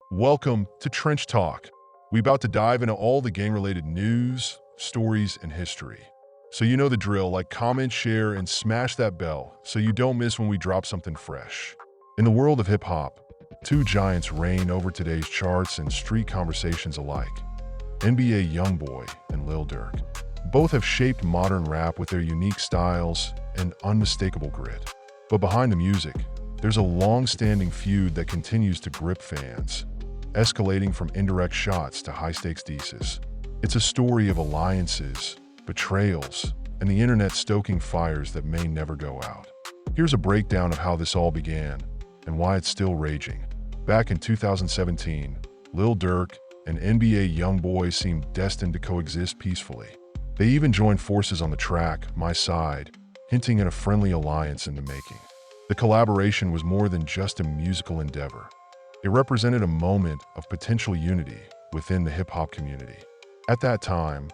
Welcome to Trench Talk. We about to dive into all the gang-related news, stories, and history. So you know the drill, like comment, share, and smash that bell so you don't miss when we drop something fresh. In the world of hip-hop, two giants reign over today's charts and street conversations alike. NBA YoungBoy and Lil Durk. Both have shaped modern rap with their unique styles and unmistakable grit. But behind the music, there's a long-standing feud that continues to grip fans, escalating from indirect shots to high-stakes dices. It's a story of alliances, betrayals, and the internet stoking fires that may never go out. Here's a breakdown of how this all began and why it's still raging. Back in 2017, Lil Durk and NBA YoungBoy seemed destined to coexist peacefully. They even joined forces on the track, My Side, hinting at a friendly alliance in the making. The collaboration was more than just a musical endeavor. It represented a moment of potential unity within the hip-hop community. At that time,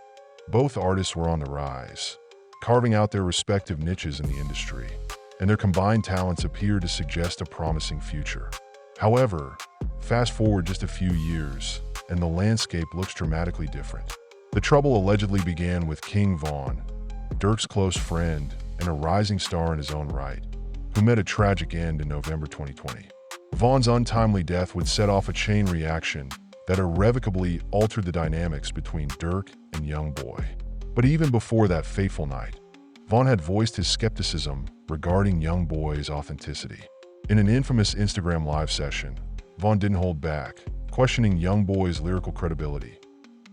both artists were on the rise, carving out their respective niches in the industry, and their combined talents appeared to suggest a promising future. However, fast forward just a few years, and the landscape looks dramatically different. The trouble allegedly began with King Von, Durk's close friend and a rising star in his own right, who met a tragic end in November 2020. Von's untimely death would set off a chain reaction that irrevocably altered the dynamics between Durk and YoungBoy. But even before that fateful night, Von had voiced his skepticism regarding YoungBoy's authenticity. In an infamous Instagram live session, Von didn't hold back, questioning YoungBoy's lyrical credibility.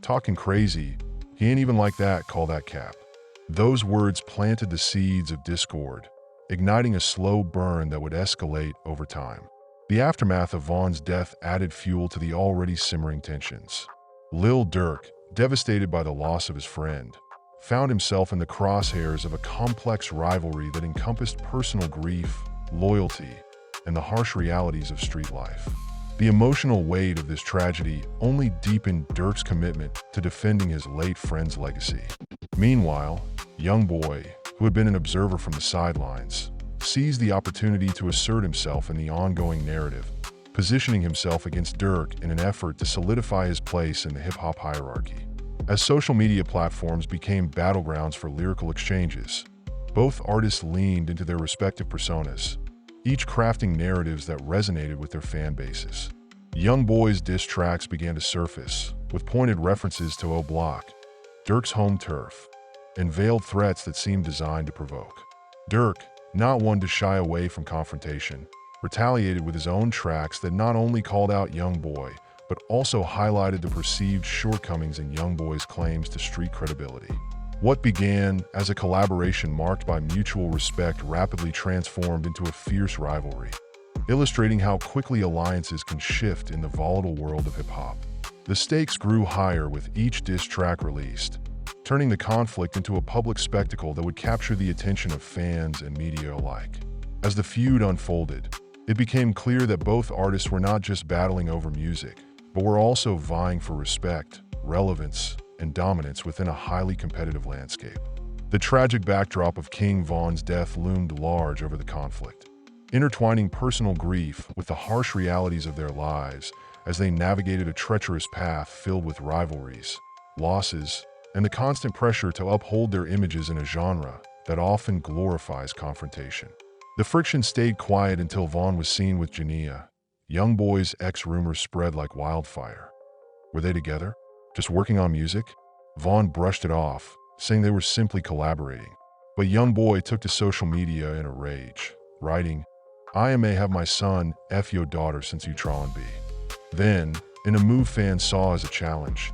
"Talking crazy, he ain't even like that, call that cap." Those words planted the seeds of discord, igniting a slow burn that would escalate over time. The aftermath of Von's death added fuel to the already simmering tensions. Lil Durk, devastated by the loss of his friend, found himself in the crosshairs of a complex rivalry that encompassed personal grief, loyalty, and the harsh realities of street life. The emotional weight of this tragedy only deepened Durk's commitment to defending his late friend's legacy. Meanwhile, YoungBoy, who had been an observer from the sidelines, seized the opportunity to assert himself in the ongoing narrative, positioning himself against Durk in an effort to solidify his place in the hip-hop hierarchy. As social media platforms became battlegrounds for lyrical exchanges, both artists leaned into their respective personas, each crafting narratives that resonated with their fan bases. YoungBoy's diss tracks began to surface, with pointed references to O Block, Durk's home turf, and veiled threats that seemed designed to provoke. Durk, not one to shy away from confrontation, retaliated with his own tracks that not only called out YoungBoy, but also highlighted the perceived shortcomings in YoungBoy's claims to street credibility. What began as a collaboration marked by mutual respect rapidly transformed into a fierce rivalry, illustrating how quickly alliances can shift in the volatile world of hip-hop. The stakes grew higher with each diss track released, turning the conflict into a public spectacle that would capture the attention of fans and media alike. As the feud unfolded, it became clear that both artists were not just battling over music, but were also vying for respect, relevance, and dominance within a highly competitive landscape. The tragic backdrop of King Von's death loomed large over the conflict, intertwining personal grief with the harsh realities of their lives as they navigated a treacherous path filled with rivalries, losses, and the constant pressure to uphold their images in a genre that often glorifies confrontation. The friction stayed quiet until Von was seen with Jania. YoungBoy's ex. Rumors spread like wildfire. Were they together? Just working on music? Von brushed it off, saying they were simply collaborating. But YoungBoy took to social media in a rage, writing, "I may have my son F your daughter since you trawlin' be." Then, in a move fans saw as a challenge,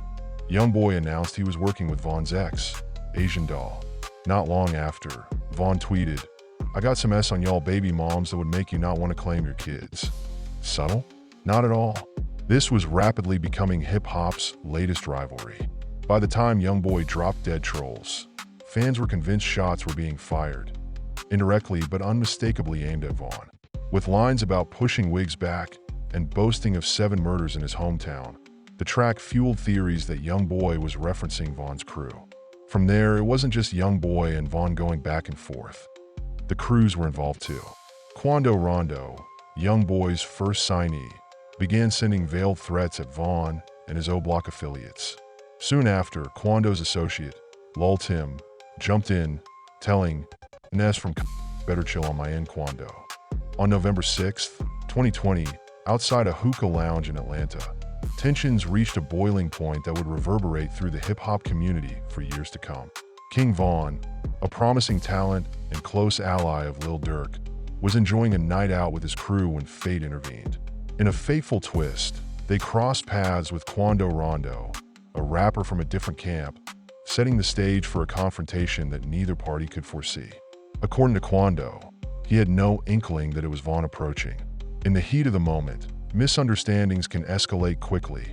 YoungBoy announced he was working with Von's ex, Asian Doll. Not long after, Von tweeted, "I got some S on y'all baby moms that would make you not want to claim your kids." Subtle? Not at all. This was rapidly becoming hip-hop's latest rivalry. By the time YoungBoy dropped Dead Trolls, fans were convinced shots were being fired, indirectly but unmistakably aimed at Von. With lines about pushing wigs back and boasting of 7 murders in his hometown, the track fueled theories that YoungBoy was referencing Von's crew. From there, it wasn't just YoungBoy and Von going back and forth. The crews were involved too. Quando Rondo, YoungBoy's first signee, began sending veiled threats at Vaughn and his O-Block affiliates. Soon after, Quando's associate, Lul Tim, jumped in, telling Ness from better chill on my end, Quando. On November 6, 2020, outside a hookah lounge in Atlanta, tensions reached a boiling point that would reverberate through the hip-hop community for years to come. King Von, a promising talent and close ally of Lil Durk, was enjoying a night out with his crew when fate intervened. In a fateful twist, they crossed paths with Quando Rondo, a rapper from a different camp, setting the stage for a confrontation that neither party could foresee. According to Quando, he had no inkling that it was Vaughn approaching. In the heat of the moment, misunderstandings can escalate quickly,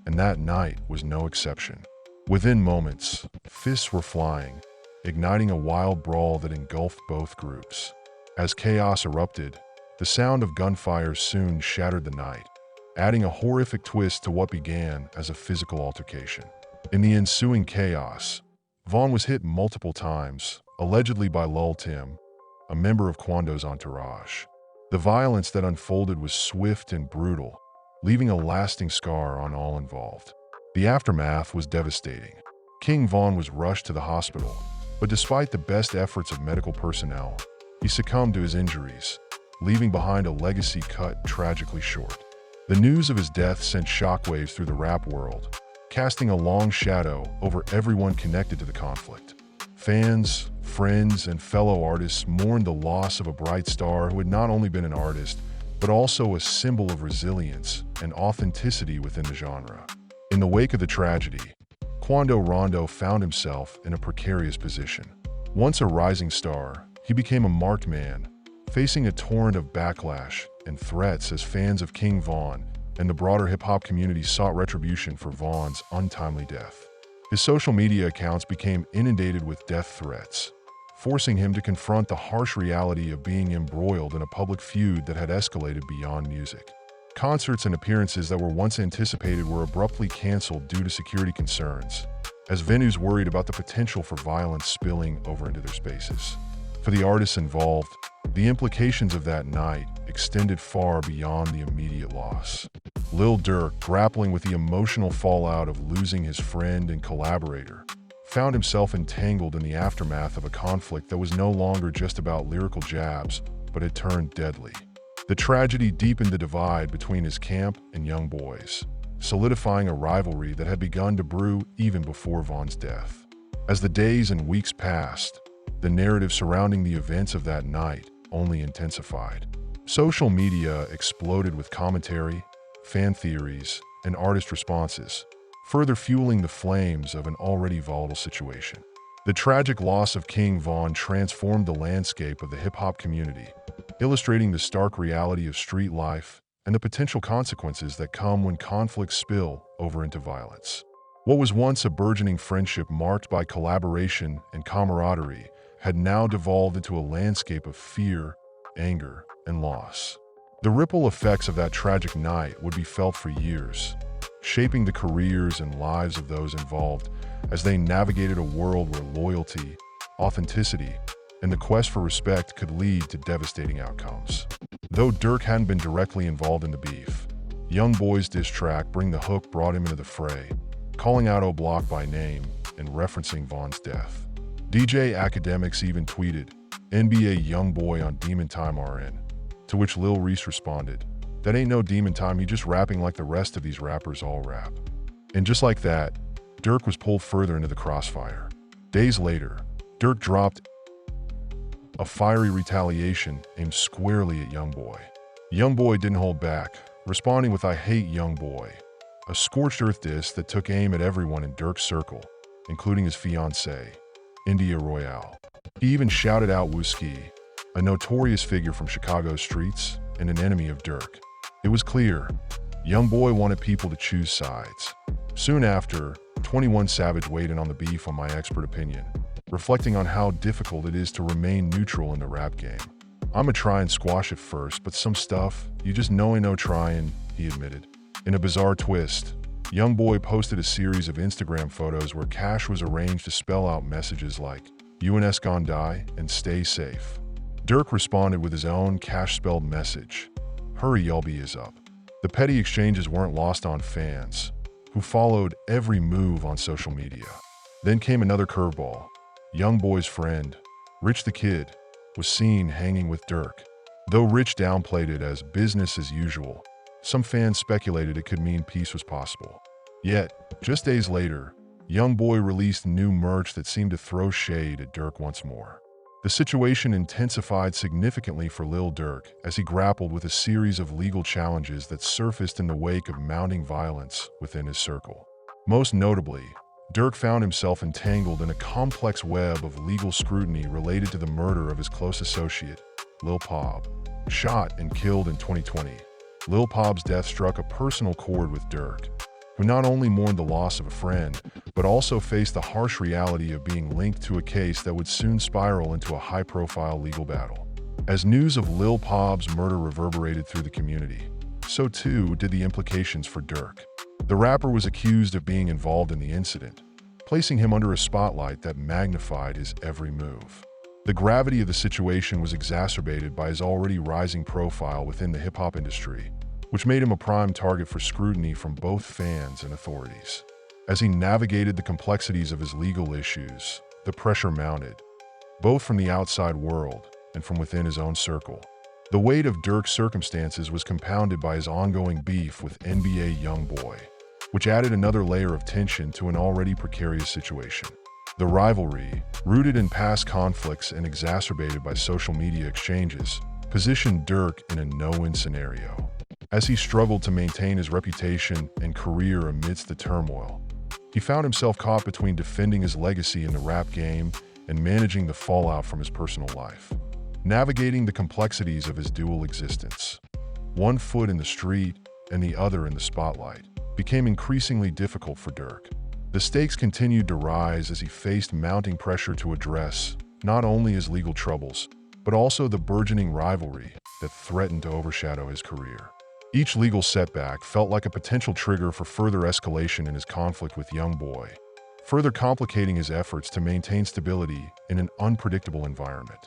and that night was no exception. Within moments, fists were flying, igniting a wild brawl that engulfed both groups. As chaos erupted, the sound of gunfire soon shattered the night, adding a horrific twist to what began as a physical altercation. In the ensuing chaos, Vaughn was hit multiple times, allegedly by Lul Tim, a member of Quando's entourage. The violence that unfolded was swift and brutal, leaving a lasting scar on all involved. The aftermath was devastating. King Von was rushed to the hospital, but despite the best efforts of medical personnel, he succumbed to his injuries, leaving behind a legacy cut tragically short. The news of his death sent shockwaves through the rap world, casting a long shadow over everyone connected to the conflict. Fans, friends, and fellow artists mourned the loss of a bright star who had not only been an artist, but also a symbol of resilience and authenticity within the genre. In the wake of the tragedy, Quando Rondo found himself in a precarious position. Once a rising star, he became a marked man, facing a torrent of backlash and threats as fans of King Von and the broader hip-hop community sought retribution for Von's untimely death. His social media accounts became inundated with death threats, forcing him to confront the harsh reality of being embroiled in a public feud that had escalated beyond music. Concerts and appearances that were once anticipated were abruptly canceled due to security concerns, as venues worried about the potential for violence spilling over into their spaces. For the artists involved, the implications of that night extended far beyond the immediate loss. Lil Durk, grappling with the emotional fallout of losing his friend and collaborator, found himself entangled in the aftermath of a conflict that was no longer just about lyrical jabs, but had turned deadly. The tragedy deepened the divide between his camp and young boys, solidifying a rivalry that had begun to brew even before Von's death. As the days and weeks passed, the narrative surrounding the events of that night only intensified. Social media exploded with commentary, fan theories, and artist responses, further fueling the flames of an already volatile situation. The tragic loss of King Von transformed the landscape of the hip-hop community, illustrating the stark reality of street life and the potential consequences that come when conflicts spill over into violence. What was once a burgeoning friendship marked by collaboration and camaraderie had now devolved into a landscape of fear, anger, and loss. The ripple effects of that tragic night would be felt for years, shaping the careers and lives of those involved as they navigated a world where loyalty, authenticity, and the quest for respect could lead to devastating outcomes. Though Durk hadn't been directly involved in the beef, Young Boy's diss track Bring the Hook brought him into the fray, calling out O-Block by name and referencing Von's death. DJ Academics even tweeted, NBA Young Boy on Demon Time RN, to which Lil Reese responded, that ain't no demon time, he just rapping like the rest of these rappers all rap. And just like that, Durk was pulled further into the crossfire. Days later, Durk dropped a fiery retaliation aimed squarely at Young Boy. Young Boy didn't hold back, responding with I Hate Young Boy, a scorched earth diss that took aim at everyone in Durk's circle, including his fiancée, India Royale. He even shouted out Wooski, a notorious figure from Chicago's streets and an enemy of Durk. It was clear, Young Boy wanted people to choose sides. Soon after, 21 Savage weighed in on the beef on My Expert Opinion, reflecting on how difficult it is to remain neutral in the rap game. I'ma try and squash it first, but some stuff, you just know ain't no trying, he admitted. In a bizarre twist, Young Boy posted a series of Instagram photos where cash was arranged to spell out messages like, UNS gon' die and stay safe. Durk responded with his own cash-spelled message, Hurry Yelby is up. The petty exchanges weren't lost on fans, who followed every move on social media. Then came another curveball. Young Boy's friend, Rich the Kid, was seen hanging with Durk. Though Rich downplayed it as business as usual, some fans speculated it could mean peace was possible. Yet, just days later, Young Boy released new merch that seemed to throw shade at Durk once more. The situation intensified significantly for Lil Durk as he grappled with a series of legal challenges that surfaced in the wake of mounting violence within his circle. Most notably, Durk found himself entangled in a complex web of legal scrutiny related to the murder of his close associate, Lul Pab. Shot and killed in 2020, Lul Pab's death struck a personal chord with Durk, who not only mourned the loss of a friend, but also faced the harsh reality of being linked to a case that would soon spiral into a high-profile legal battle. As news of Lul Pab's murder reverberated through the community, so too did the implications for Durk. The rapper was accused of being involved in the incident, placing him under a spotlight that magnified his every move. The gravity of the situation was exacerbated by his already rising profile within the hip-hop industry, which made him a prime target for scrutiny from both fans and authorities. As he navigated the complexities of his legal issues, the pressure mounted, both from the outside world and from within his own circle. The weight of Durk's circumstances was compounded by his ongoing beef with NBA YoungBoy, which added another layer of tension to an already precarious situation. The rivalry, rooted in past conflicts and exacerbated by social media exchanges, positioned Durk in a no-win scenario. As he struggled to maintain his reputation and career amidst the turmoil, he found himself caught between defending his legacy in the rap game and managing the fallout from his personal life. Navigating the complexities of his dual existence, one foot in the street and the other in the spotlight, became increasingly difficult for Durk. The stakes continued to rise as he faced mounting pressure to address not only his legal troubles, but also the burgeoning rivalry that threatened to overshadow his career. Each legal setback felt like a potential trigger for further escalation in his conflict with YoungBoy, further complicating his efforts to maintain stability in an unpredictable environment.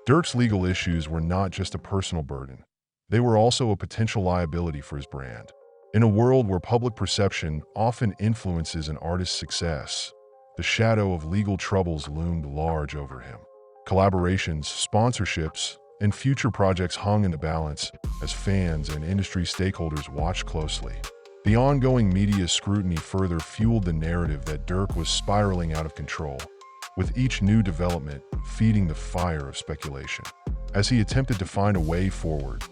Durk's legal issues were not just a personal burden, they were also a potential liability for his brand. In a world where public perception often influences an artist's success, the shadow of legal troubles loomed large over him. Collaborations, sponsorships, and future projects hung in the balance as fans and industry stakeholders watched closely. The ongoing media scrutiny further fueled the narrative that Durk was spiraling out of control, with each new development feeding the fire of speculation. As he attempted to find a way forward,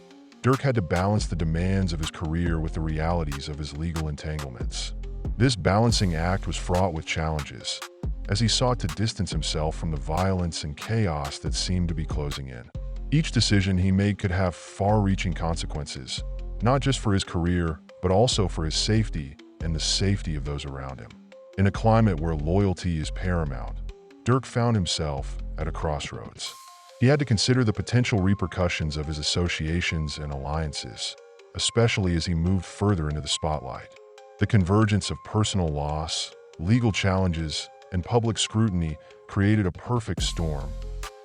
Durk had to balance the demands of his career with the realities of his legal entanglements. This balancing act was fraught with challenges, as he sought to distance himself from the violence and chaos that seemed to be closing in. Each decision he made could have far-reaching consequences, not just for his career, but also for his safety and the safety of those around him. In a climate where loyalty is paramount, Durk found himself at a crossroads. He had to consider the potential repercussions of his associations and alliances, especially as he moved further into the spotlight. The convergence of personal loss, legal challenges, and public scrutiny created a perfect storm,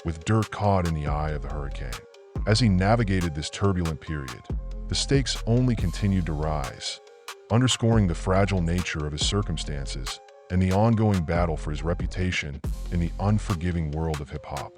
with Durk caught in the eye of the hurricane. As he navigated this turbulent period, the stakes only continued to rise, underscoring the fragile nature of his circumstances and the ongoing battle for his reputation in the unforgiving world of hip-hop.